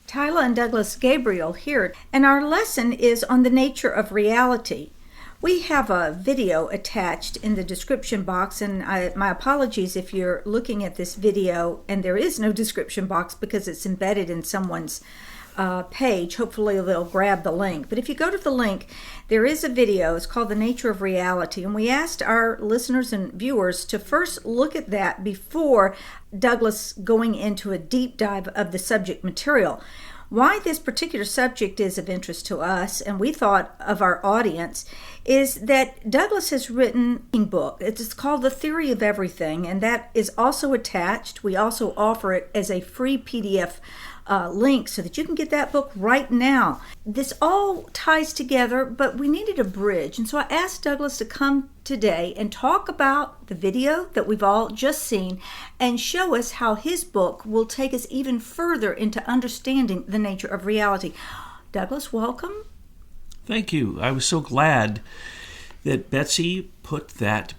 Tyla and Douglas Gabriel here, and our lesson is on the nature of reality. We have a video attached in the description box, and my apologies if you're looking at this video and there is no description box because it's embedded in someone's page. Hopefully they'll grab the link. But if you go to the link, there is a video. It's called The Nature of Reality. And we asked our listeners and viewers to first look at that before Douglas going into a deep dive of the subject material. Why this particular subject is of interest to us, and we thought of our audience, is that Douglas has written a book. It's called The Theory of Everything, and that is also attached. We also offer it as a free PDF link so that you can get that book right now. This all ties together, but we needed a bridge. And so I asked Douglas to come today and talk about the video that we've all just seen and show us how his book will take us even further into understanding the nature of reality. Douglas, welcome. Thank you. I was so glad that Betsy put that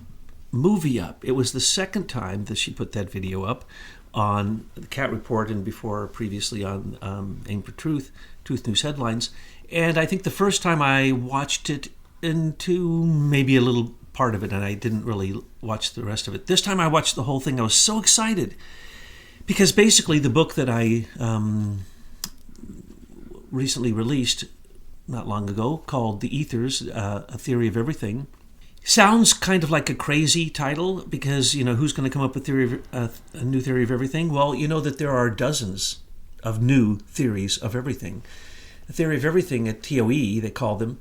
movie up. It was the second time that she put that video up on the Cat Report and previously on Aim for Truth News Headlines. And I think the first time I watched it into maybe a little part of it, and I didn't really watch the rest of it. This time I watched the whole thing. I was so excited because basically the book that I recently released not long ago called The Ethers, A Theory of Everything, sounds kind of like a crazy title because, who's going to come up with a new theory of everything? Well, you know that there are dozens of new theories of everything. The theory of everything at TOE, they call them,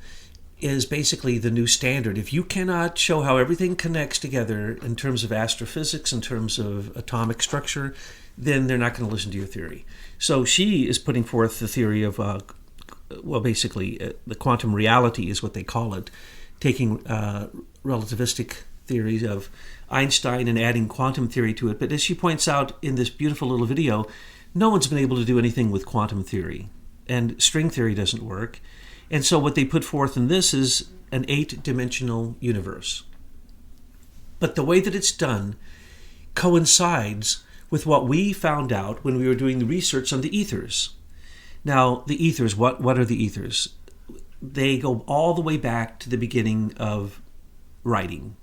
is basically the new standard. If you cannot show how everything connects together in terms of astrophysics, in terms of atomic structure, then they're not going to listen to your theory. So she is putting forth the theory of, the quantum reality is what they call it, taking relativistic theories of Einstein and adding quantum theory to it. But as she points out in this beautiful little video, no one's been able to do anything with quantum theory. And string theory doesn't work. And so what they put forth in this is an 8-dimensional universe. But the way that it's done coincides with what we found out when we were doing the research on the ethers. Now, the ethers, what are the ethers? They go all the way back to the beginning of writing.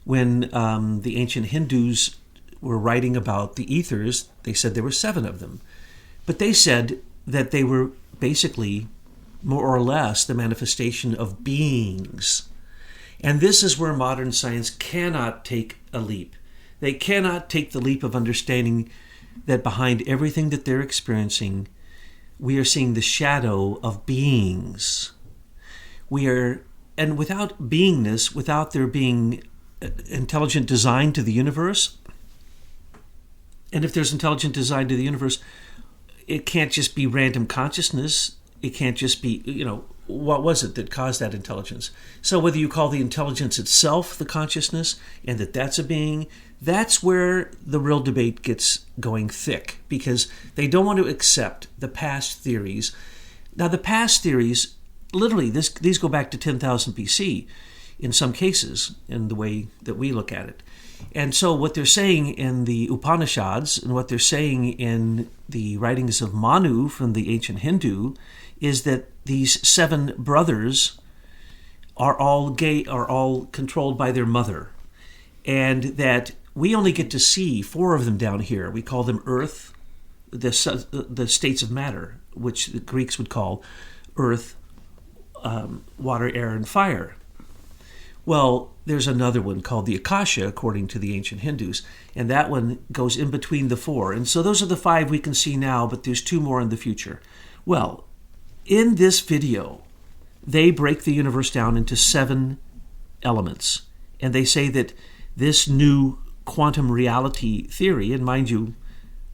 When the ancient Hindus were writing about the ethers, they said there were 7 of them. But they said that they were basically more or less the manifestation of beings. And this is where modern science cannot take a leap. They cannot take the leap of understanding that behind everything that they're experiencing, we are seeing the shadow of beings. And without beingness, without there being intelligent design to the universe, and if there's intelligent design to the universe, it can't just be random consciousness. It can't just be, what was it that caused that intelligence? So whether you call the intelligence itself the consciousness and that's a being, that's where the real debate gets going thick because they don't want to accept the past theories. Now, the past theories, literally, these go back to 10,000 BC in some cases, in the way that we look at it. And so what they're saying in the Upanishads and what they're saying in the writings of Manu from the ancient Hindu is that these 7 brothers are all controlled by their mother, and that we only get to see 4 of them down here. We call them earth, the states of matter, which the Greeks would call earth, water, air, and fire. Well, there's another one called the Akasha, according to the ancient Hindus, and that one goes in between the 4. And so those are the 5 we can see now, but there's 2 more in the future. Well, in this video, they break the universe down into 7 elements, and they say that this new quantum reality theory, and mind you,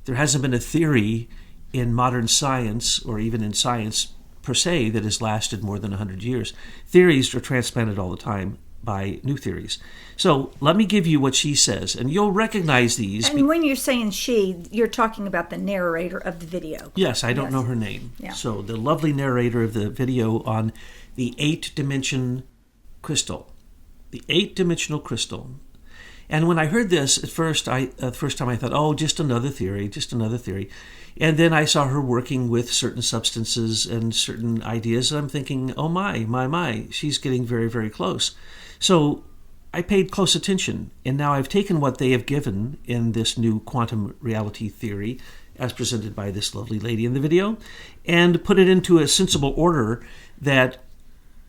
there hasn't been a theory in modern science or even in science per se that has lasted more than 100 years. Theories are transplanted all the time by new theories. So let me give you what she says, and you'll recognize these. And when you're saying she, you're talking about the narrator of the video. Yes, I don't know her name. Yeah. So the lovely narrator of the video on the 8-dimension crystal. The 8-dimensional crystal. And when I heard this, at first, the first time I thought, oh, just another theory. And then I saw her working with certain substances and certain ideas, and I'm thinking, oh my, she's getting very, very close. So I paid close attention, and now I've taken what they have given in this new quantum reality theory, as presented by this lovely lady in the video, and put it into a sensible order that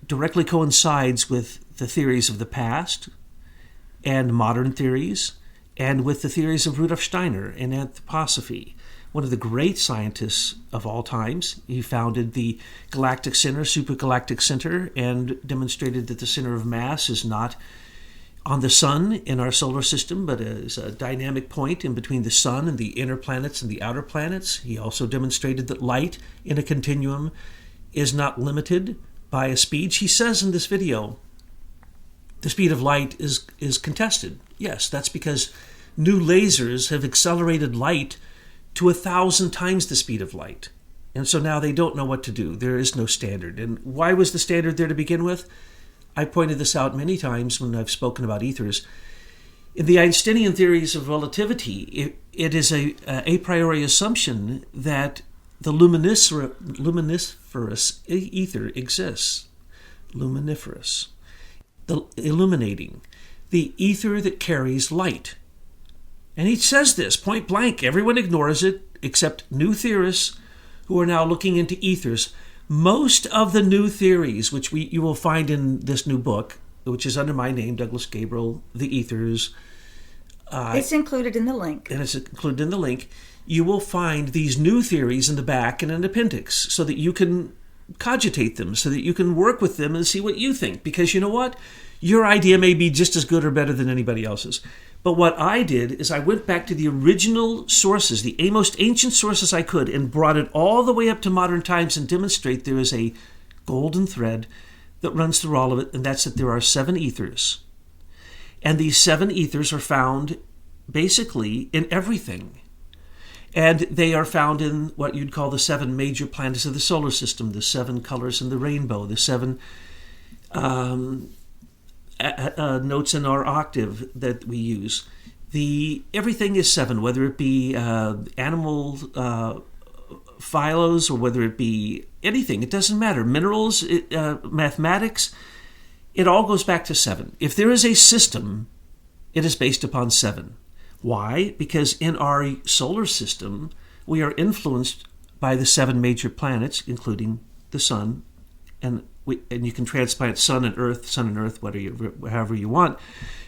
directly coincides with the theories of the past and modern theories, and with the theories of Rudolf Steiner and anthroposophy, one of the great scientists of all times. He founded the Galactic Center, Supergalactic Center, and demonstrated that the center of mass is not on the sun in our solar system, but is a dynamic point in between the sun and the inner planets and the outer planets. He also demonstrated that light in a continuum is not limited by a speed. She says in this video, the speed of light is contested. Yes, that's because new lasers have accelerated light to 1,000 times the speed of light. And so now they don't know what to do. There is no standard. And why was the standard there to begin with? I pointed this out many times when I've spoken about ethers. In the Einsteinian theories of relativity, it is a priori assumption that the luminiferous ether exists. Luminiferous. The illuminating. The ether that carries light. And he says this point blank. Everyone ignores it except new theorists who are now looking into ethers. Most of the new theories, which you will find in this new book, which is under my name, Douglas Gabriel, The Ethers. It's included in the link. And it's included in the link. You will find these new theories in the back in an appendix so that you can cogitate them, so that you can work with them and see what you think. Because you know what? Your idea may be just as good or better than anybody else's. But what I did is I went back to the original sources, the most ancient sources I could, and brought it all the way up to modern times and demonstrate there is a golden thread that runs through all of it, and that's that there are 7 ethers. And these 7 ethers are found basically in everything. And they are found in what you'd call the 7 major planets of the solar system, the 7 colors in the rainbow, the 7 notes in our octave that we use. Everything is 7, whether it be animal phylos or whether it be anything. It doesn't matter. Minerals, mathematics, it all goes back to 7. If there is a system, it is based upon 7. Why? Because in our solar system, we are influenced by the 7 major planets, including the sun, and you can transplant sun and earth, however you want.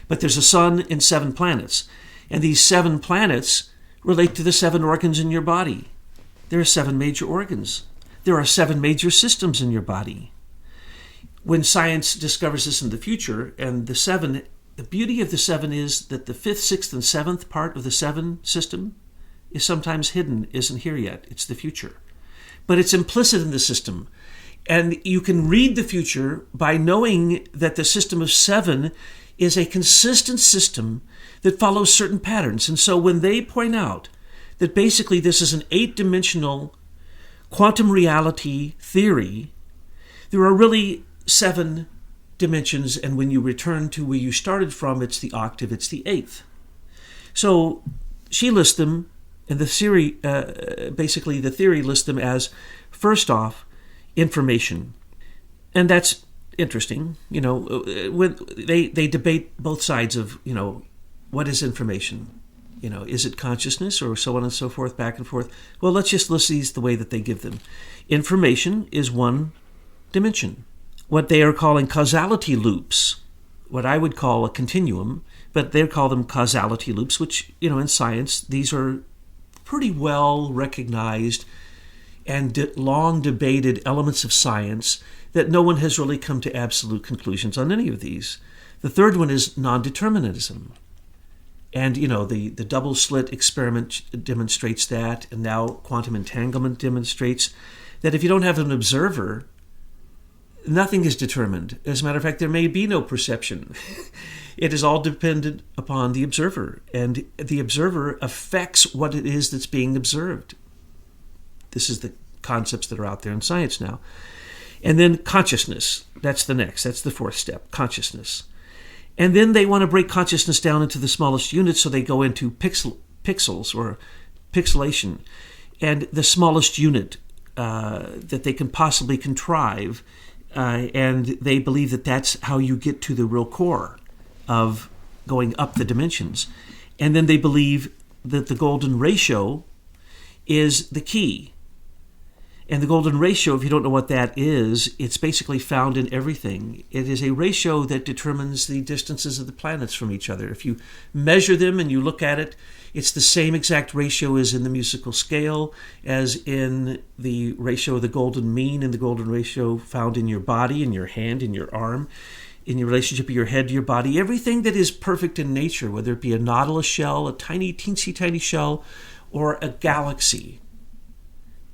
But there's a sun and 7 planets. And these 7 planets relate to the 7 organs in your body. There are 7 major organs. There are 7 major systems in your body. When science discovers this in the future, and the beauty of the 7 is that the 5th, 6th, and 7th part of the 7 system is sometimes hidden, isn't here yet. It's the future. But it's implicit in the system. And you can read the future by knowing that the system of 7 is a consistent system that follows certain patterns. And so when they point out that basically this is an 8-dimensional quantum reality theory, there are really 7 dimensions, and when you return to where you started from, it's the octave, it's the 8th. So she lists them, and the theory, basically the theory lists them as, first off, information. And that's interesting. When they debate both sides of, what is information? Is it consciousness or so on and so forth, back and forth? Well, let's just list these the way that they give them. Information is 1 dimension. What they are calling causality loops, what I would call a continuum, but they call them causality loops, which, in science, these are pretty well recognized and long debated elements of science that no one has really come to absolute conclusions on any of these. The third one is non-determinism. And, the double slit experiment demonstrates that, and now quantum entanglement demonstrates that if you don't have an observer, nothing is determined. As a matter of fact, there may be no perception. It is all dependent upon the observer, and the observer affects what it is that's being observed. This is the concepts that are out there in science now. And then consciousness, that's the next, that's the 4th step, consciousness. And then they want to break consciousness down into the smallest units, so they go into pixels or pixelation. And the smallest unit that they can possibly contrive, and they believe that that's how you get to the real core of going up the dimensions. And then they believe that the golden ratio is the key. And the golden ratio, if you don't know what that is, it's basically found in everything. It is a ratio that determines the distances of the planets from each other. If you measure them and you look at it, it's the same exact ratio as in the musical scale, as in the ratio of the golden mean and the golden ratio found in your body, in your hand, in your arm, in your relationship of your head to your body. Everything that is perfect in nature, whether it be a nautilus shell, a tiny, teensy tiny shell, or a galaxy,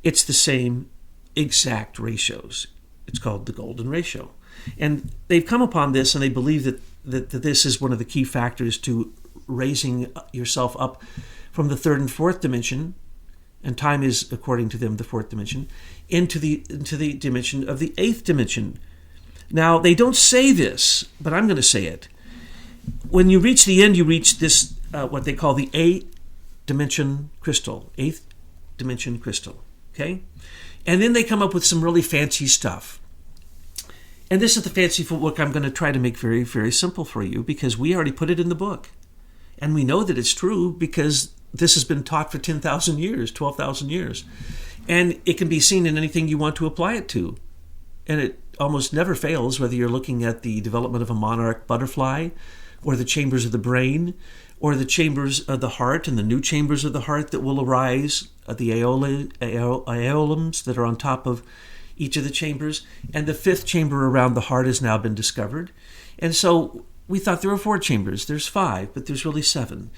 it's the same exact ratios. It's called the golden ratio. And they've come upon this, and they believe that this is one of the key factors to raising yourself up from the third and fourth dimension, and time is, according to them, the fourth dimension, into the dimension of the eighth dimension. Now, they don't say this, but I'm going to say it. When you reach the end, you reach this, what they call the eighth dimension crystal. Okay? And then they come up with some really fancy stuff. And this is the fanciful book I'm going to try to make very, very simple for you, because we already put it in the book. And we know that it's true because this has been taught for 10,000 years, 12,000 years. And it can be seen in anything you want to apply it to. And it almost never fails, whether you're looking at the development of a monarch butterfly, or the chambers of the brain, or the chambers of the heart and the new chambers of the heart that will arise, the aeolums that are on top of each of the chambers. And the fifth chamber around the heart has now been discovered. And so we thought there were 4 chambers. There's 5, but there's really 7.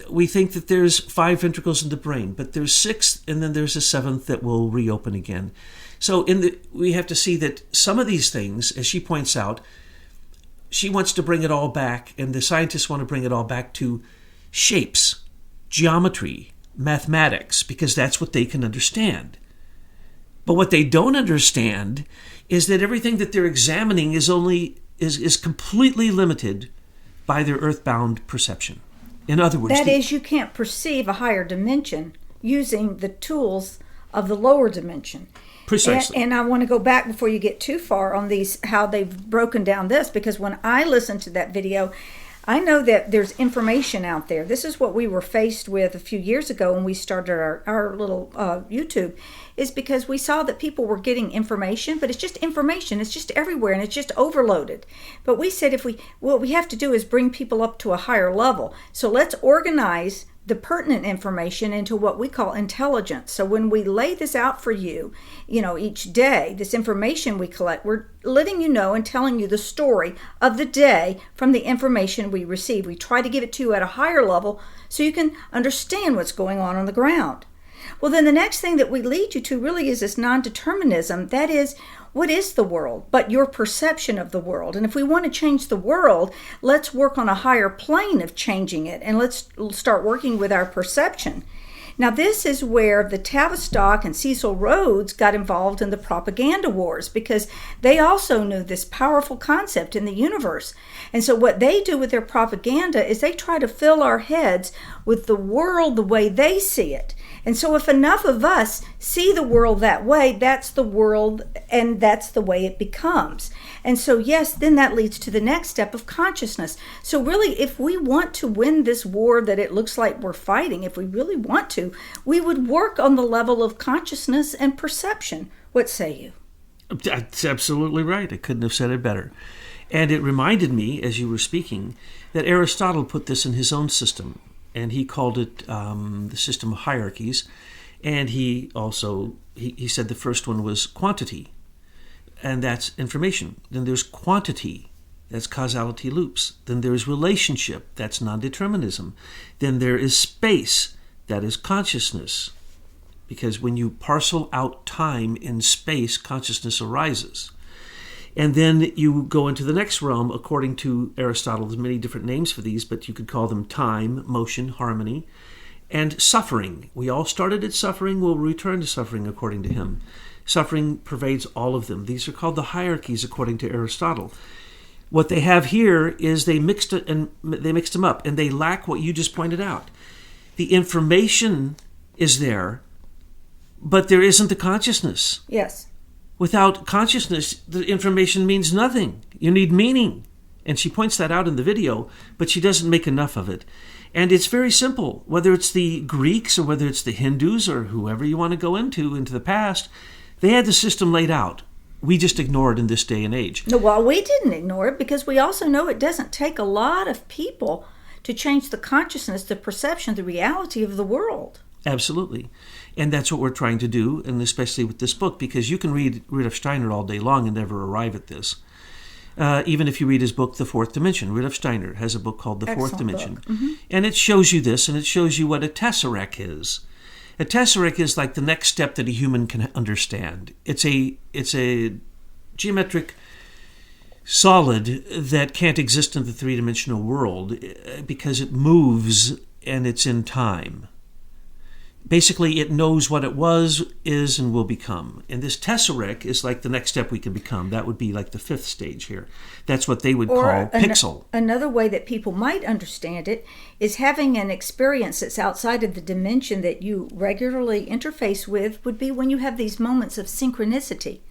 We think that there's 5 ventricles in the brain, but there's 6, and then there's a 7th that will reopen again. So we have to see that some of these things, as she points out, she wants to bring it all back, and the scientists want to bring it all back to shapes, geometry, mathematics, because that's what they can understand. But what they don't understand is that everything that they're examining is completely limited by their earthbound perception. In other words, that is, you can't perceive a higher dimension using the tools of the lower dimension. Precisely. And I want to go back before you get too far on these, how they've broken down this, because when I listened to that video, I know that there's information out there. This is what we were faced with a few years ago when we started our little YouTube, is because we saw that people were getting information, but it's just information. It's just everywhere, and it's just overloaded. But we said what we have to do is bring people up to a higher level. So let's organize the pertinent information into what we call intelligence. So when we lay this out for you, each day, this information we collect, we're letting you know and telling you the story of the day from the information we receive. We try to give it to you at a higher level so you can understand what's going on the ground. Well, then the next thing that we lead you to really is this non-determinism. That is, what is the world but your perception of the world? And if we want to change the world, let's work on a higher plane of changing it, and let's start working with our perception. Now, this is where the Tavistock and Cecil Rhodes got involved in the propaganda wars, because they also knew this powerful concept in the universe. And so what they do with their propaganda is they try to fill our heads with the world the way they see it. And so if enough of us see the world that way, that's the world, and that's the way it becomes. And so, yes, then that leads to the next step of consciousness. So really, if we want to win this war that it looks like we're fighting, if we really want to, we would work on the level of consciousness and perception. What say you? That's absolutely right. I couldn't have said it better. And it reminded me, as you were speaking, that Aristotle put this in his own system. And he called it the system of hierarchies. And he also, he said the first one was quantity, and that's information. Then there's quantity, that's causality loops. Then there's relationship, that's non-determinism. Then there is space, that is consciousness. Because when you parcel out time in space, consciousness arises. And then you go into the next realm. According to Aristotle, there's many different names for these, but you could call them time, motion, harmony, and suffering. We all started at suffering. We'll return to suffering according to him. Suffering pervades all of them. These are called the hierarchies according to Aristotle. What they have here is they mixed them up, and they lack what you just pointed out. The information is there, but there isn't the consciousness. Yes. Without consciousness, the information means nothing. You need meaning. And she points that out in the video, but she doesn't make enough of it. And it's very simple. Whether it's the Greeks or whether it's the Hindus or whoever you want to go into the past, they had the system laid out. We just ignore it in this day and age. No, well, we didn't ignore it because we also know it doesn't take a lot of people to change the consciousness, the perception, the reality of the world. Absolutely. And that's what we're trying to do, and especially with this book, because you can read Rudolf Steiner all day long and never arrive at this. Even if you read his book, The Fourth Dimension. Rudolf Steiner has a book called The Fourth Dimension. Mm-hmm. And it shows you this, and it shows you what a tesseract is. A tesseract is like the next step that a human can understand. It's a geometric solid that can't exist in the three-dimensional world because it moves and it's in time. Basically, it knows what it was, is, and will become. And this tesseract is like the next step we can become. That would be like the fifth stage here. That's what they would call pixel. Another way that people might understand it is having an experience that's outside of the dimension that you regularly interface with would be when you have these moments of synchronicity.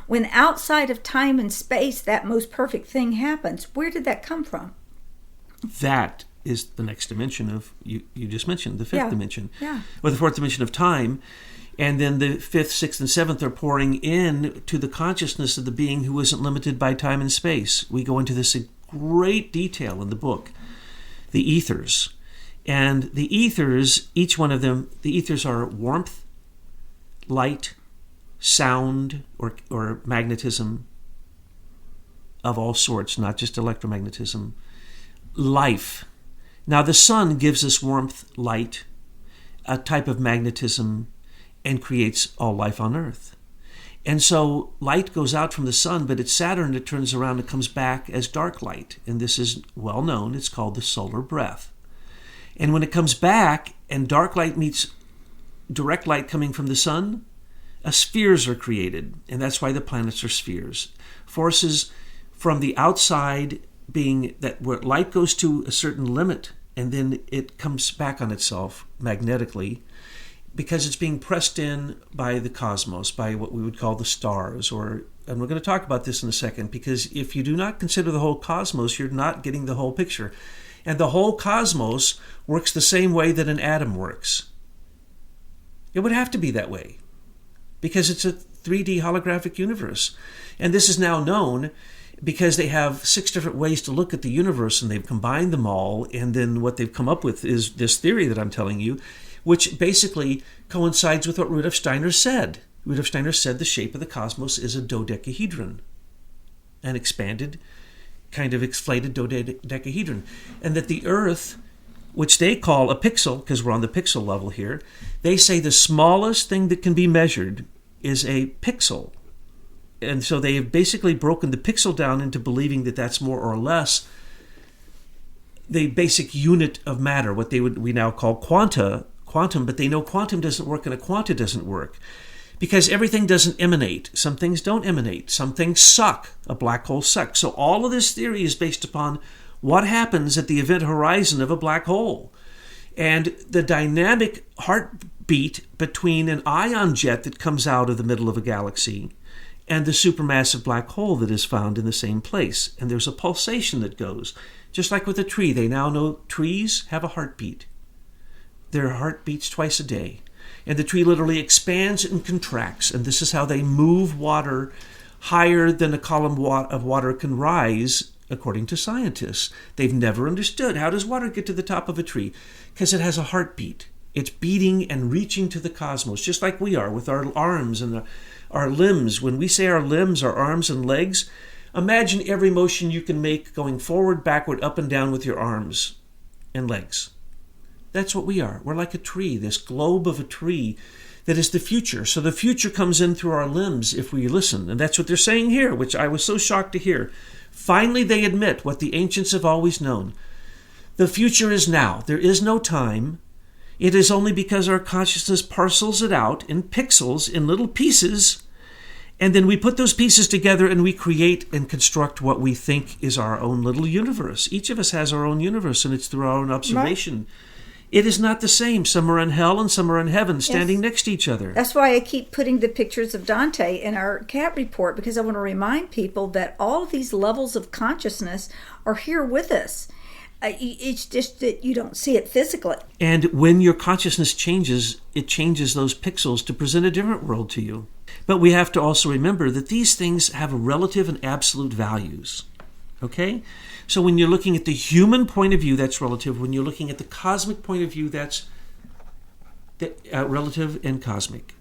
When outside of time and space, that most perfect thing happens. Where did that come from? That is the next dimension of, you just mentioned, the fifth dimension. Yeah. Or the fourth dimension of time. And then the fifth, sixth, and seventh are pouring in to the consciousness of the being who isn't limited by time and space. We go into this in great detail in the book. The ethers. And the ethers, each one of them, the ethers are warmth, light, sound, or magnetism of all sorts, not just electromagnetism, life. Now, the sun gives us warmth, light, a type of magnetism, and creates all life on Earth. And so light goes out from the sun, but it's Saturn that turns around and comes back as dark light. And this is well known. It's called the solar breath. And when it comes back and dark light meets direct light coming from the sun, spheres are created. And that's why the planets are spheres. Forces from the outside being that where light goes to a certain limit and then it comes back on itself magnetically because it's being pressed in by the cosmos, by what we would call the stars. And we're going to talk about this in a second, because if you do not consider the whole cosmos, you're not getting the whole picture. And the whole cosmos works the same way that an atom works. It would have to be that way because it's a 3D holographic universe. And this is now known because they have 6 different ways to look at the universe, and they've combined them all, and then what they've come up with is this theory that I'm telling you, which basically coincides with what Rudolf Steiner said. Rudolf Steiner said the shape of the cosmos is a dodecahedron, an expanded, kind of inflated dodecahedron, and that the Earth, which they call a pixel, because we're on the pixel level here, they say the smallest thing that can be measured is a pixel. And so they have basically broken the pixel down into believing that that's more or less the basic unit of matter, what we now call quantum, but they know quantum doesn't work and a quanta doesn't work because everything doesn't emanate. Some things don't emanate. Some things suck. A black hole sucks. So all of this theory is based upon what happens at the event horizon of a black hole. And the dynamic heartbeat between an ion jet that comes out of the middle of a galaxy and the supermassive black hole that is found in the same place. And there's a pulsation that goes. Just like with a tree, they now know trees have a heartbeat. Their heart beats twice a day. And the tree literally expands and contracts. And this is how they move water higher than a column of water can rise, according to scientists. They've never understood, how does water get to the top of a tree? Because it has a heartbeat. It's beating and reaching to the cosmos, just like we are with our arms and our limbs. When we say our limbs, our arms and legs, imagine every motion you can make going forward, backward, up and down with your arms and legs. That's what we are. We're like a tree, this globe of a tree that is the future. So the future comes in through our limbs if we listen. And that's what they're saying here, which I was so shocked to hear. Finally, they admit what the ancients have always known. The future is now. There is no time. It is only because our consciousness parcels it out in pixels, in little pieces, And then we put those pieces together and we create and construct what we think is our own little universe. Each of us has our own universe, and it's through our own observation. Right. It is not the same. Some are in hell and some are in heaven, standing next to each other. That's why I keep putting the pictures of Dante in our cat report, because I want to remind people that all of these levels of consciousness are here with us. It's just that you don't see it physically. And when your consciousness changes, it changes those pixels to present a different world to you. But we have to also remember that these things have relative and absolute values. Okay? So when you're looking at the human point of view, that's relative. When you're looking at the cosmic point of view, that's relative and cosmic.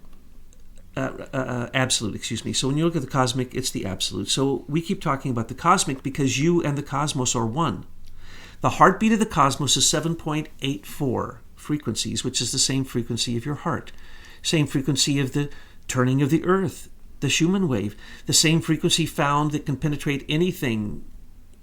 Absolute, excuse me. So when you look at the cosmic, it's the absolute. So we keep talking about the cosmic because you and the cosmos are one. The heartbeat of the cosmos is 7.84 frequencies, which is the same frequency of your heart. Same frequency of the turning of the earth, the Schumann wave. The same frequency found that can penetrate anything,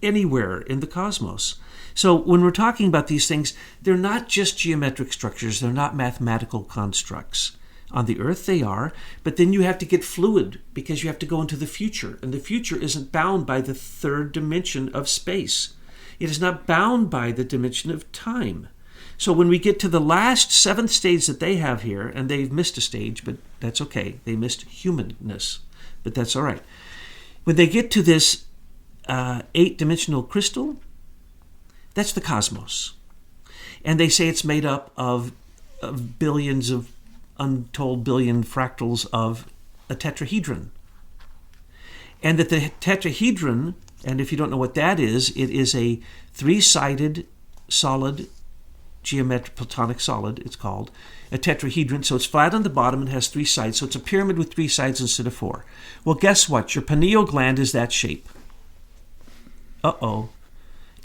anywhere in the cosmos. So when we're talking about these things, they're not just geometric structures. They're not mathematical constructs. On the earth they are, but then you have to get fluid because you have to go into the future. And the future isn't bound by the third dimension of space. It is not bound by the dimension of time. So when we get to the last seventh stage that they have here, and they've missed a stage, but that's okay. They missed humanness, but that's all right. When they get to this 8-dimensional crystal, that's the cosmos. And they say it's made up of billions of untold billion fractals of a tetrahedron. And that the tetrahedron, and if you don't know what that is, it is a 3-sided solid, geometric platonic solid, it's called, a tetrahedron. So it's flat on the bottom and has 3 sides. So it's a pyramid with 3 sides instead of 4. Well, guess what? Your pineal gland is that shape. Uh-oh.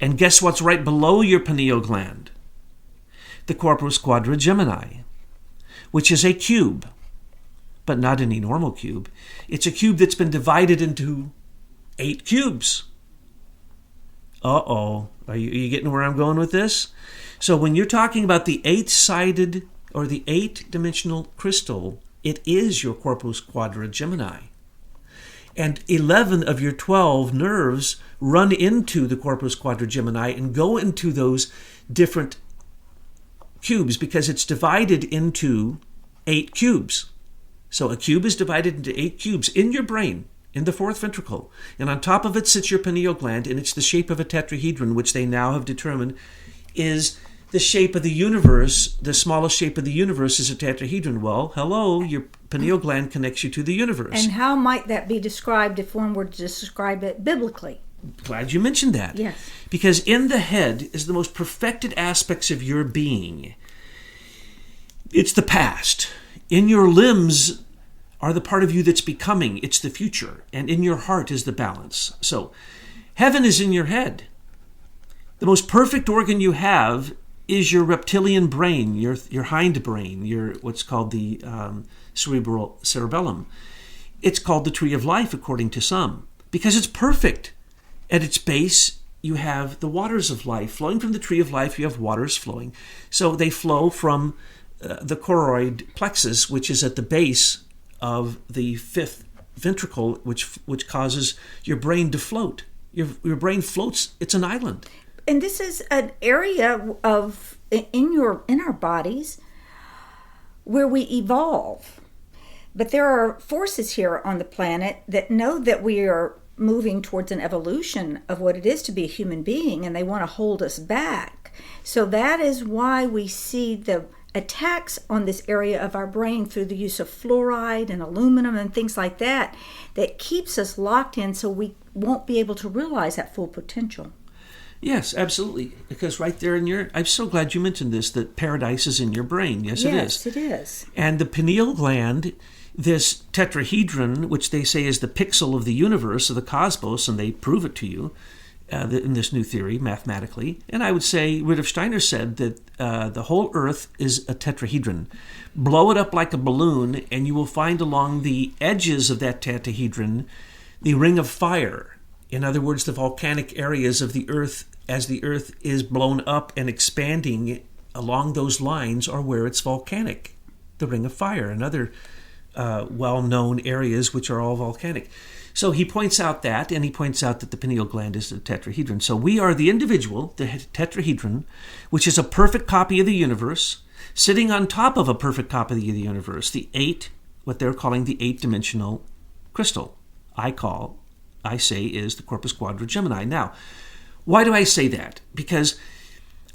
And guess what's right below your pineal gland? The corpus quadrigemini, which is a cube, but not any normal cube. It's a cube that's been divided into 8 cubes. Uh-oh. Are you getting where I'm going with this? So when you're talking about the 8-sided or the 8-dimensional crystal, it is your corpus quadrigemini. And 11 of your 12 nerves run into the corpus quadrigemini and go into those different cubes because it's divided into 8 cubes. So a cube is divided into 8 cubes in your brain, in the 4th ventricle. And on top of it sits your pineal gland, and it's the shape of a tetrahedron, which they now have determined is the shape of the universe. The smallest shape of the universe is a tetrahedron. Well, hello, your pineal gland connects you to the universe. And how might that be described if one were to describe it biblically? Glad you mentioned that. Yes. Because in the head is the most perfected aspects of your being. It's the past. In your limbs are the part of you that's becoming. It's the future. And in your heart is the balance. So heaven is in your head. The most perfect organ you have is your reptilian brain, your hind brain, your what's called the cerebellum. It's called the tree of life, according to some, because it's perfect. At its base, you have the waters of life. Flowing from the tree of life, you have waters flowing. So they flow from the choroid plexus, which is at the base of the 5th ventricle, which causes your brain to float. Your brain floats. It's an island. And this is an area of in our bodies where we evolve. But there are forces here on the planet that know that we are moving towards an evolution of what it is to be a human being, and they want to hold us back. So that is why we see the attacks on this area of our brain through the use of fluoride and aluminum and things like that keeps us locked in, so we won't be able to realize that full potential. Yes, absolutely. Because right there I'm so glad you mentioned this, that paradise is in your brain. Yes, it is. Yes, it is. And the pineal gland, this tetrahedron, which they say is the pixel of the universe, of the cosmos, and they prove it to you in this new theory, mathematically. And I would say, Rudolf Steiner said that the whole Earth is a tetrahedron. Blow it up like a balloon, and you will find along the edges of that tetrahedron the ring of fire. In other words, the volcanic areas of the Earth, as the Earth is blown up and expanding along those lines, are where it's volcanic. The ring of fire, another well-known areas which are all volcanic. So he points out that, and he points out that the pineal gland is the tetrahedron. So we are the individual, the tetrahedron, which is a perfect copy of the universe, sitting on top of a perfect copy of the universe, what they're calling the 8-dimensional crystal. I say is the corpus quadragemini. Now, why do I say that? Because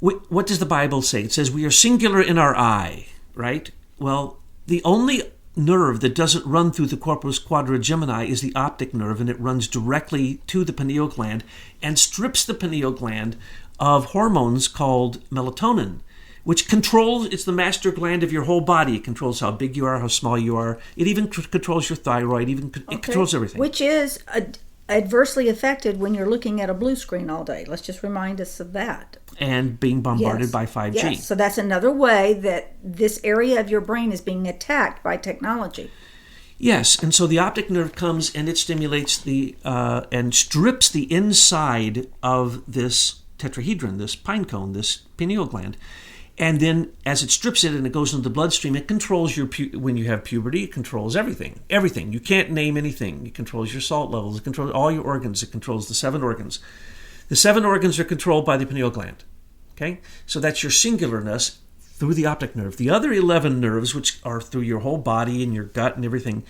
what does the Bible say? It says we are singular in our eye, right? Well, the only nerve that doesn't run through the corpus quadragemini is the optic nerve, and it runs directly to the pineal gland and strips the pineal gland of hormones called melatonin, which it's the master gland of your whole body. It controls how big you are, how small you are. It even controls your thyroid. It controls everything. Which is adversely affected when you're looking at a blue screen all day. Let's just remind us of that. And being bombarded by 5G. Yes, so that's another way that this area of your brain is being attacked by technology. Yes, and so the optic nerve comes and it stimulates and strips the inside of this tetrahedron, this pine cone, this pineal gland. And then as it strips it and it goes into the bloodstream, it controls when you have puberty, it controls everything. Everything. You can't name anything. It controls your salt levels. It controls all your organs. It controls the 7 organs. The 7 organs are controlled by the pineal gland. Okay? So that's your singularness through the optic nerve. The other 11 nerves, which are through your whole body and your gut and everything,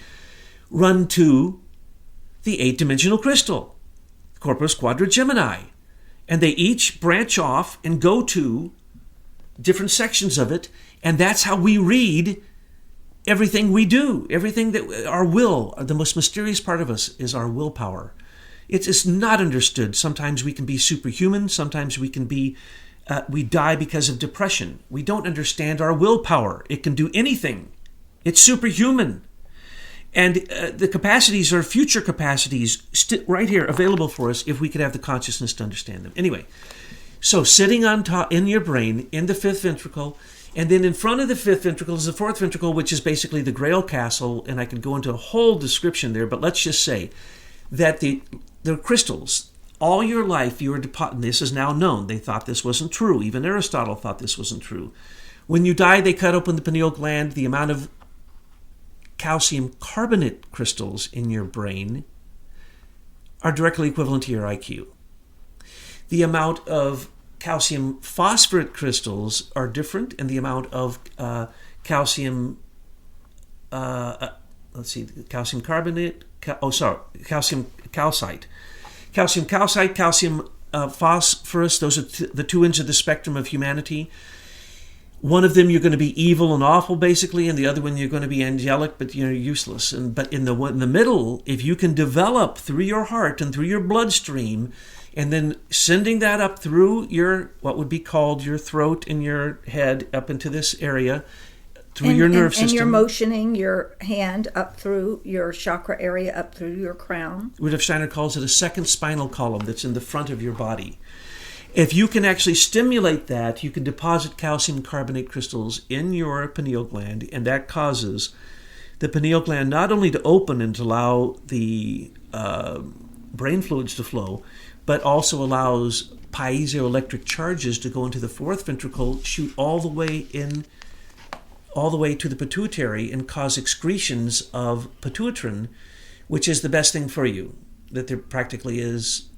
run to the 8-dimensional crystal, corpus quadragemini. And they each branch off and go to different sections of it, and that's how we read everything we do, everything that our will, the most mysterious part of us is our willpower. It's not understood. Sometimes we can be superhuman, sometimes we can be, we die because of depression. We don't understand our willpower. It can do anything. It's superhuman. And the capacities are future capacities right here available for us if we could have the consciousness to understand them. Anyway, so sitting on top in your brain, in the 5th ventricle, and then in front of the 5th ventricle is the 4th ventricle, which is basically the Grail Castle, and I could go into a whole description there, but let's just say that the crystals, all your life you were deposited, this is now known, they thought this wasn't true, even Aristotle thought this wasn't true. When you die, they cut open the pineal gland, the amount of calcium carbonate crystals in your brain are directly equivalent to your IQ. The amount of calcium phosphorate crystals are different, and the amount of calcium carbonate, calcium calcite. Calcium calcite, calcium phosphorus, those are the two ends of the spectrum of humanity. One of them you're going to be evil and awful, basically, and the other one you're going to be angelic, but you're useless. But in the middle, if you can develop through your heart and through your bloodstream, and then sending that up through your, what would be called your throat and your head up into this area, through your nerve system. And you're motioning your hand up through your chakra area, up through your crown. Rudolf Steiner calls it a second spinal column that's in the front of your body. If you can actually stimulate that, you can deposit calcium carbonate crystals in your pineal gland, and that causes the pineal gland not only to open and to allow the brain fluids to flow, but also allows piezoelectric charges to go into the 4th ventricle, shoot all the way to the pituitary and cause excretions of pituitrin, which is the best thing for you that there practically is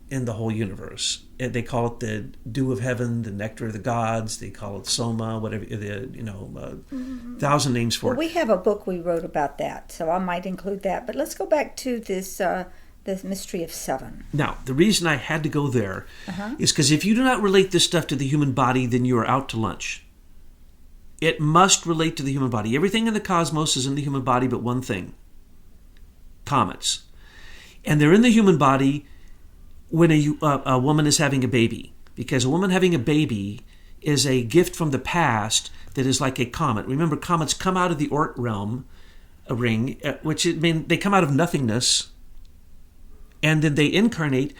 in the whole universe. They call it the dew of heaven, the nectar of the gods. They call it soma, whatever, thousand names for it. We have a book we wrote about that, so I might include that. But let's go back to this the mystery of 7. Now, the reason I had to go there is because if you do not relate this stuff to the human body, then you are out to lunch. It must relate to the human body. Everything in the cosmos is in the human body but one thing: comets. And they're in the human body when a woman is having a baby, because a woman having a baby is a gift from the past that is like a comet. Remember, comets come out of the Oort realm, a ring, which they come out of nothingness, and then they incarnate,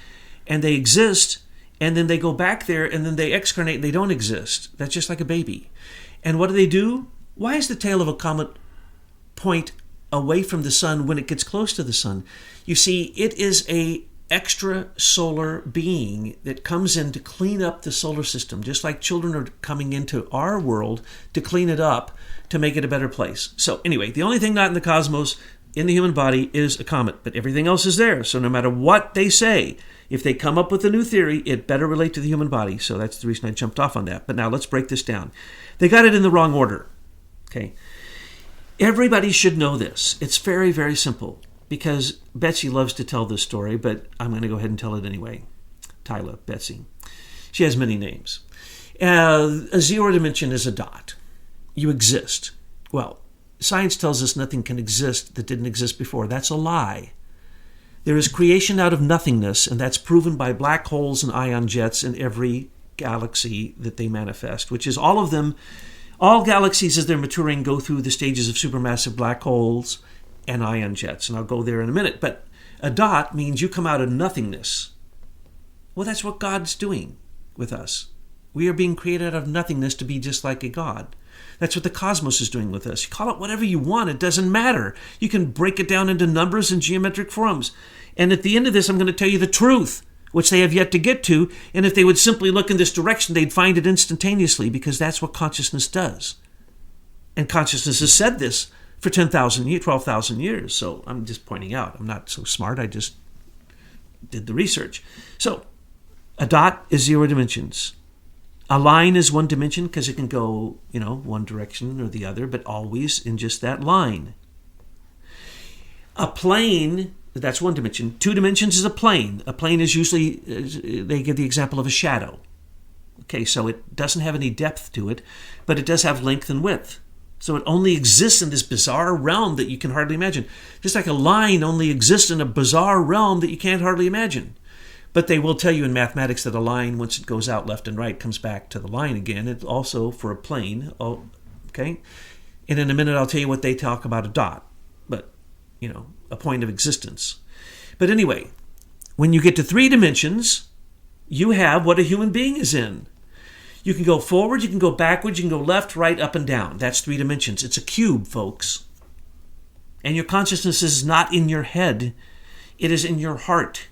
and they exist, and then they go back there, and then they excarnate, and they don't exist. That's just like a baby. And what do? Why is the tail of a comet point away from the sun when it gets close to the sun? You see, it is extra solar being that comes in to clean up the solar system, just like children are coming into our world to clean it up, to make it a better place. So anyway, the only thing not in the cosmos, in the human body, is a comet, but everything else is there. So no matter what they say, if they come up with a new theory, it better relate to the human body. So that's the reason I jumped off on that. But now let's break this down. They got it in the wrong order. Okay. Everybody should know this. It's very, very simple, because Betsy loves to tell this story, but I'm going to go ahead and tell it anyway. Tyla, Betsy. She has many names. A zero dimension is a dot. You exist. Well, science tells us nothing can exist that didn't exist before. That's a lie. There is creation out of nothingness, and that's proven by black holes and ion jets in every galaxy that they manifest, which is all of them. All galaxies, as they're maturing, go through the stages of supermassive black holes and ion jets, and I'll go there in a minute. But a dot means you come out of nothingness. Well, that's what God's doing with us. We are being created out of nothingness to be just like a God. That's what the cosmos is doing with us. You call it whatever you want. It doesn't matter. You can break it down into numbers and geometric forms. And at the end of this, I'm going to tell you the truth, which they have yet to get to. And if they would simply look in this direction, they'd find it instantaneously, because that's what consciousness does. And consciousness has said this for 10,000 years, 12,000 years. So I'm just pointing out, I'm not so smart. I just did the research. So a dot is zero dimensions. A line is one dimension because it can go, one direction or the other, but always in just that line. A plane, that's one dimension. 2 dimensions is a plane. A plane is usually, they give the example of a shadow. Okay, so it doesn't have any depth to it, but it does have length and width. So it only exists in this bizarre realm that you can hardly imagine. Just like a line only exists in a bizarre realm that you can't hardly imagine. But they will tell you in mathematics that a line, once it goes out left and right, comes back to the line again. It's also for a plane. Okay? And in a minute, I'll tell you what they talk about a dot. But, a point of existence. But anyway, when you get to 3 dimensions, you have what a human being is in. You can go forward, you can go backwards, you can go left, right, up, and down. That's 3 dimensions. It's a cube, folks. And your consciousness is not in your head. It is in your heart.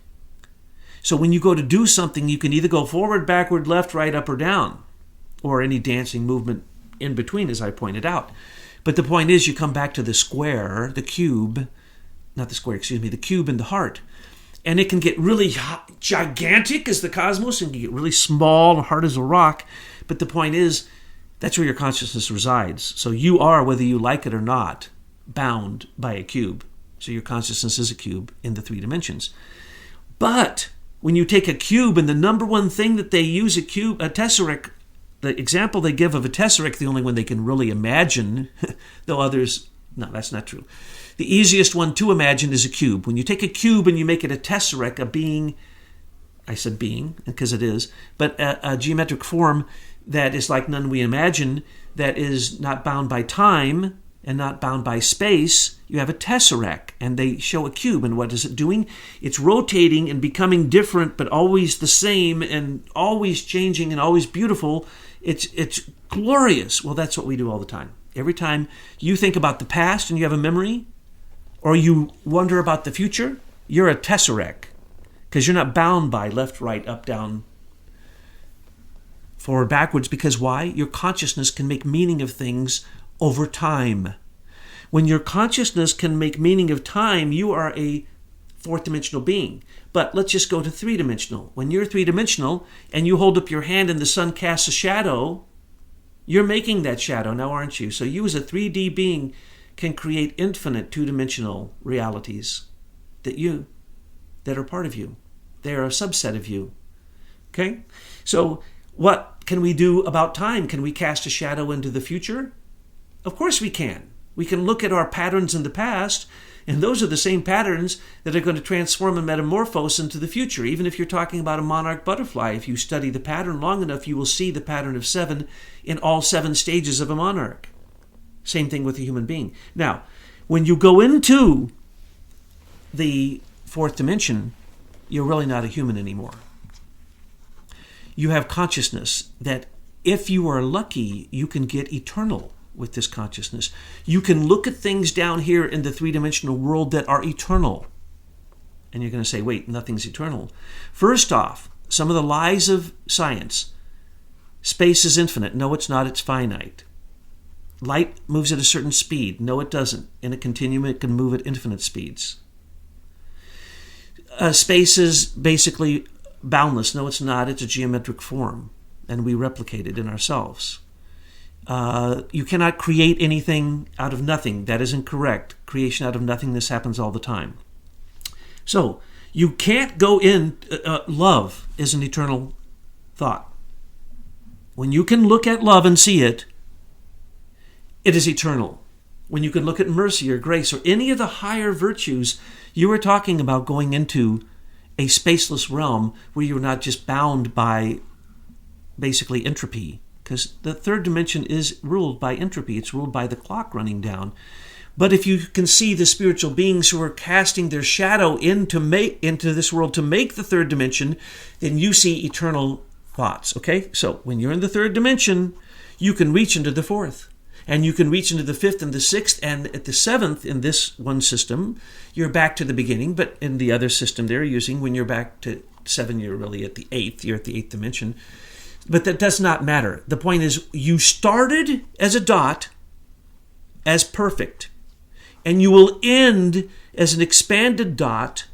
So when you go to do something, you can either go forward, backward, left, right, up, or down, or any dancing movement in between, as I pointed out. But the point is, you come back to the square, the cube, the cube in the heart. And it can get really gigantic as the cosmos, and can get really small and hard as a rock. But the point is, that's where your consciousness resides. So you are, whether you like it or not, bound by a cube. So your consciousness is a cube in the 3 dimensions. But when you take a cube, and the number one thing that they use a tesseract, the example they give of a tesseract, the only one they can really imagine, though others, no, that's not true. The easiest one to imagine is a cube. When you take a cube and you make it a tesseract, a being, I said being because it is, but a geometric form that is like none we imagine, that is not bound by time and not bound by space, you have a tesseract, and they show a cube. And what is it doing? It's rotating and becoming different, but always the same, and always changing and always beautiful. It's glorious. Well, that's what we do all the time. Every time you think about the past and you have a memory, or you wonder about the future, you're a tesseract, because you're not bound by left, right, up, down, forward, backwards. Because why? Your consciousness can make meaning of things over time. When your consciousness can make meaning of time, you are a 4th-dimensional being. But let's just go to 3-dimensional. When you're 3-dimensional and you hold up your hand and the sun casts a shadow, you're making that shadow now, aren't you? So you as a 3D being can create infinite 2-dimensional realities that are part of you. They are a subset of you. Okay? So what can we do about time? Can we cast a shadow into the future? Of course we can. We can look at our patterns in the past, and those are the same patterns that are going to transform and metamorphose into the future. Even if you're talking about a monarch butterfly, if you study the pattern long enough, you will see the pattern of 7 in all 7 stages of a monarch. Same thing with a human being. Now, when you go into the 4th dimension, you're really not a human anymore. You have consciousness that, if you are lucky, you can get eternal with this consciousness. You can look at things down here in the 3-dimensional world that are eternal. And you're going to say, wait, nothing's eternal. First off, some of the lies of science. Space is infinite. No, it's not. It's finite. Light moves at a certain speed. No, it doesn't. In a continuum, it can move at infinite speeds. Space is basically boundless. No, it's not. It's a geometric form, and we replicate it in ourselves. You cannot create anything out of nothing. That is incorrect. Creation out of nothingness happens all the time. So, you can't go in... love is an eternal thought. When you can look at love and see it, it is eternal. When you can look at mercy or grace or any of the higher virtues, you are talking about going into a spaceless realm where you're not just bound by basically entropy. Because the third dimension is ruled by entropy. It's ruled by the clock running down. But if you can see the spiritual beings who are casting their shadow into this world to make the third dimension, then you see eternal thoughts. Okay? So when you're in the third dimension, you can reach into the fourth. And you can reach into the fifth and the sixth, and at the seventh in this one system, you're back to the beginning. But in the other system they're using, when you're back to 7, you're really at the eighth. You're at the eighth dimension. But that does not matter. The point is, you started as a dot, as perfect, and you will end as an expanded dot,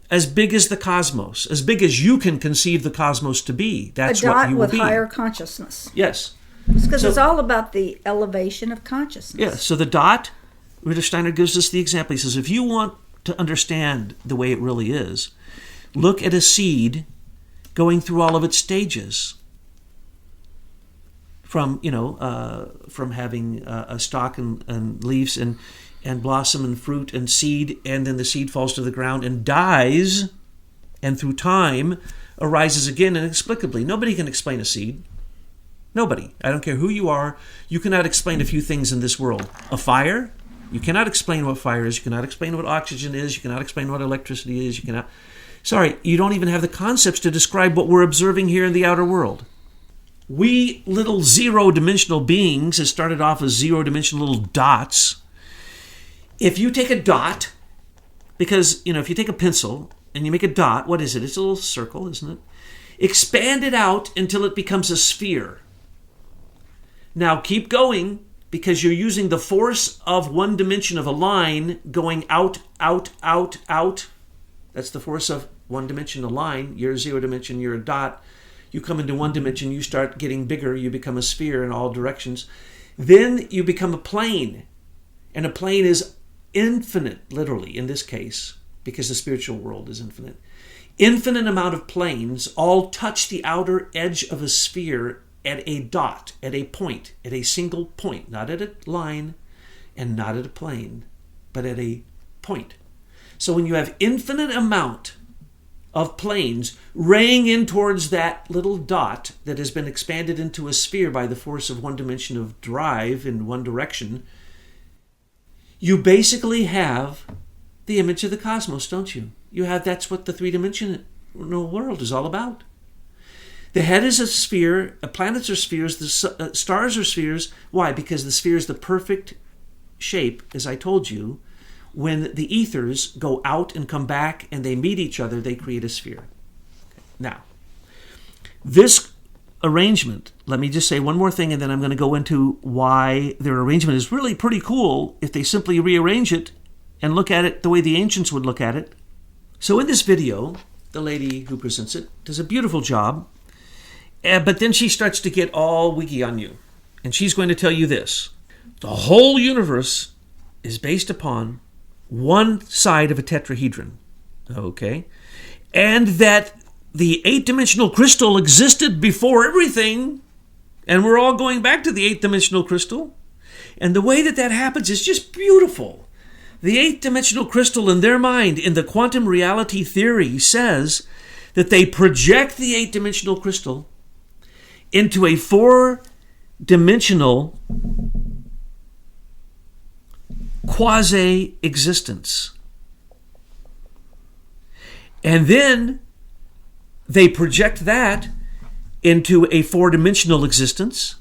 as big as the cosmos, as big as you can conceive the cosmos to be. That's what you will be. A dot with higher consciousness. Yes. Because it's all about the elevation of consciousness. Yeah, so the dot, Rudolf Steiner gives us the example. He says, if you want to understand the way it really is, look at a seed going through all of its stages. From having a stalk and leaves and blossom and fruit and seed, and then the seed falls to the ground and dies, and through time arises again inexplicably. Nobody can explain a seed. Nobody. I don't care who you are. You cannot explain a few things in this world. A fire, you cannot explain what fire is. You cannot explain what oxygen is. You cannot explain what electricity is. You don't even have the concepts to describe what we're observing here in the outer world. We little zero-dimensional beings have started off as zero-dimensional little dots. If you take a dot, because, if you take a pencil and you make a dot, what is it? It's a little circle, isn't it? Expand it out until it becomes a sphere. Now keep going, because you're using the force of one dimension of a line going out, out, out, out. That's the force of one dimension, a line. You're a zero dimension, you're a dot. You come into one dimension, you start getting bigger, you become a sphere in all directions. Then you become a plane. And a plane is infinite, literally, in this case, because the spiritual world is infinite. Infinite amount of planes all touch the outer edge of a sphere at a dot, at a point, at a single point, not at a line and not at a plane, but at a point. So when you have infinite amount of planes raying in towards that little dot that has been expanded into a sphere by the force of one dimension of drive in one direction, you basically have the image of the cosmos, don't you? That's what the three-dimensional world is all about. The head is a sphere, planets are spheres, the stars are spheres. Why? Because the sphere is the perfect shape, as I told you. When the ethers go out and come back and they meet each other, they create a sphere. Now, this arrangement, let me just say one more thing, and then I'm going to go into why their arrangement is really pretty cool if they simply rearrange it and look at it the way the ancients would look at it. So in this video, the lady who presents it does a beautiful job, but then she starts to get all wiggy on you. And she's going to tell you this. The whole universe is based upon one side of a tetrahedron. Okay? And that the eight-dimensional crystal existed before everything, and we're all going back to the eight-dimensional crystal. And the way that happens is just beautiful. The eight-dimensional crystal in their mind, in the quantum reality theory, says that they project the eight-dimensional crystal into a four-dimensional quasi-existence. And then they project that into a four-dimensional existence.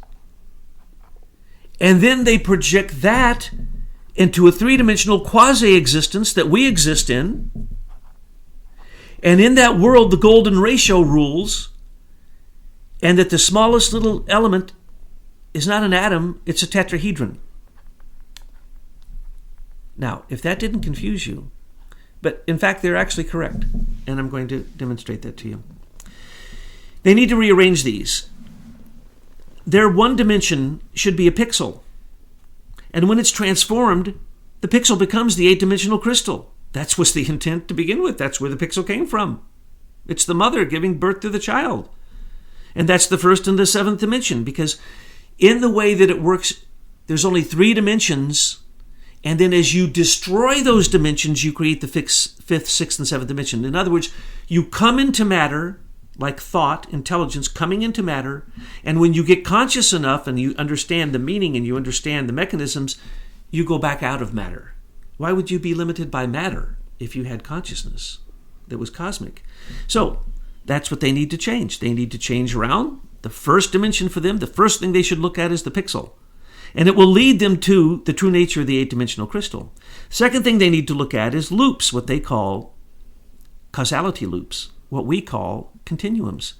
And then they project that into a three-dimensional quasi-existence that we exist in. And in that world, the golden ratio rules, and that the smallest little element is not an atom, it's a tetrahedron. Now, if that didn't confuse you, but in fact, they're actually correct, and I'm going to demonstrate that to you. They need to rearrange these. Their one dimension should be a pixel. And when it's transformed, the pixel becomes the 8-dimensional crystal. That was the intent to begin with. That's where the pixel came from. It's the mother giving birth to the child. And that's the first and the 7th dimension, because in the way that it works, there's only 3 dimensions, and then as you destroy those dimensions, you create the 5th, 6th, and 7th dimension. In other words, you come into matter, like thought, intelligence, coming into matter, and when you get conscious enough and you understand the meaning and you understand the mechanisms, you go back out of matter. Why would you be limited by matter if you had consciousness that was cosmic? So that's what they need to change. They need to change around. The first dimension for them, the first thing they should look at is the pixel. And it will lead them to the true nature of the 8-dimensional crystal. Second thing they need to look at is loops, what they call causality loops, what we call continuums.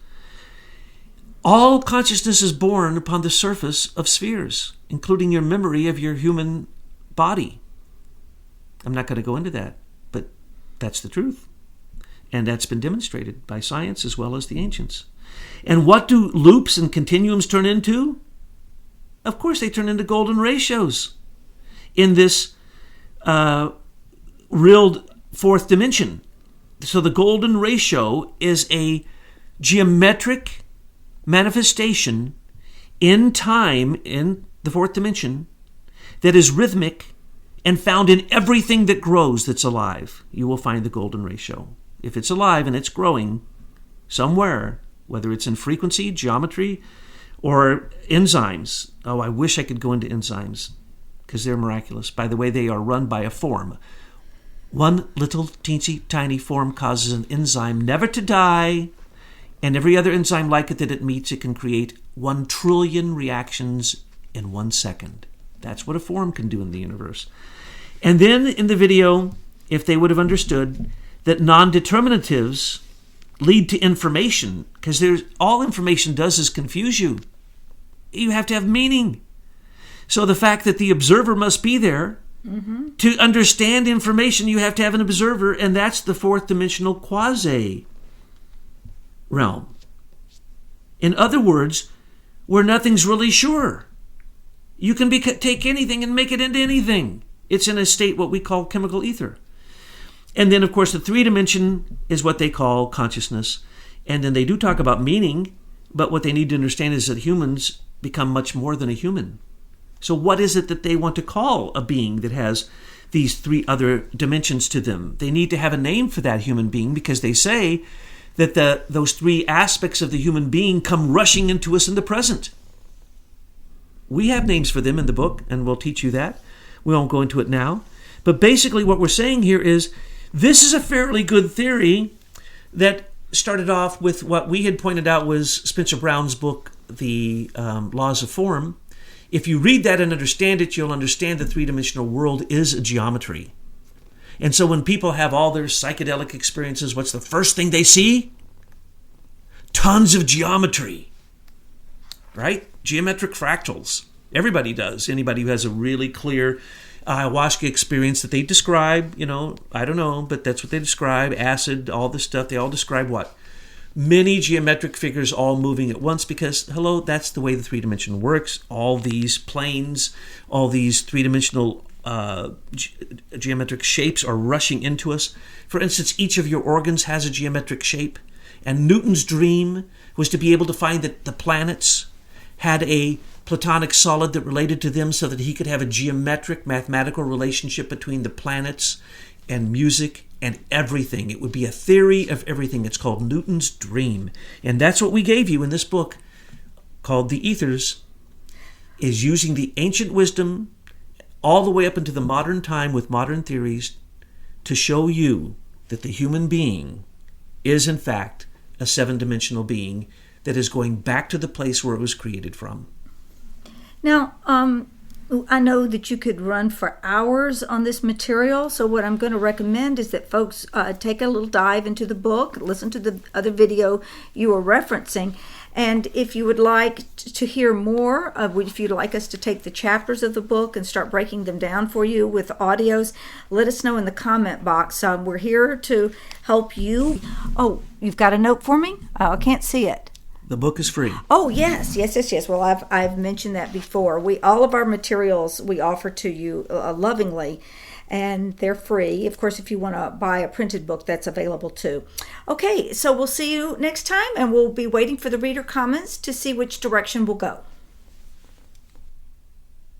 All consciousness is born upon the surface of spheres, including your memory of your human body. I'm not going to go into that, but that's the truth. And that's been demonstrated by science as well as the ancients. And what do loops and continuums turn into? Of course, they turn into golden ratios in this real 4th dimension. So the golden ratio is a geometric manifestation in time in the 4th dimension that is rhythmic and found in everything that grows that's alive. You will find the golden ratio. If it's alive and it's growing somewhere, whether it's in frequency, geometry, or enzymes. Oh, I wish I could go into enzymes because they're miraculous. By the way, they are run by a form. One little teensy tiny form causes an enzyme never to die, and every other enzyme like it that it meets, it can create 1 trillion reactions in 1 second. That's what a form can do in the universe. And then in the video, if they would have understood that non-determinatives lead to information, because all information does is confuse you. You have to have meaning. So the fact that the observer must be there, to understand information, you have to have an observer, and that's the 4th dimensional quasi realm. In other words, where nothing's really sure. You can take anything and make it into anything. It's in a state what we call chemical ether. And then, of course, the 3 dimension is what they call consciousness. And then they do talk about meaning, but what they need to understand is that humans become much more than a human. So what is it that they want to call a being that has these 3 other dimensions to them? They need to have a name for that human being, because they say that those 3 aspects of the human being come rushing into us in the present. We have names for them in the book, and we'll teach you that. We won't go into it now. But basically what we're saying here is this is a fairly good theory that started off with what we had pointed out was Spencer Brown's book, The Laws of Form. If you read that and understand it, you'll understand the 3-dimensional world is a geometry. And so when people have all their psychedelic experiences, what's the first thing they see? Tons of geometry, right? Geometric fractals. Everybody does. Anybody who has a really clear ayahuasca experience that they describe, I don't know, but that's what they describe. Acid, all this stuff, they all describe what? Many geometric figures all moving at once, because, hello, that's the way the 3-dimension works. All these planes, all these 3-dimensional geometric shapes are rushing into us. For instance, each of your organs has a geometric shape. And Newton's dream was to be able to find that the planets had a Platonic solid that related to them so that he could have a geometric, mathematical relationship between the planets and music and everything. It would be a theory of everything. It's called Newton's dream. And that's what we gave you in this book called The Ethers, is using the ancient wisdom all the way up into the modern time with modern theories to show you that the human being is in fact a 7-dimensional being that is going back to the place where it was created from. Now, I know that you could run for hours on this material, so what I'm going to recommend is that folks take a little dive into the book, listen to the other video you were referencing, and if you would like to hear more, if you'd like us to take the chapters of the book and start breaking them down for you with audios, let us know in the comment box. We're here to help you. Oh, you've got a note for me? I can't see it. The book is free. Oh, yes. Well, I've mentioned that before. All of our materials we offer to you lovingly, and they're free. Of course, if you want to buy a printed book, that's available too. Okay, so we'll see you next time, and we'll be waiting for the reader comments to see which direction we'll go.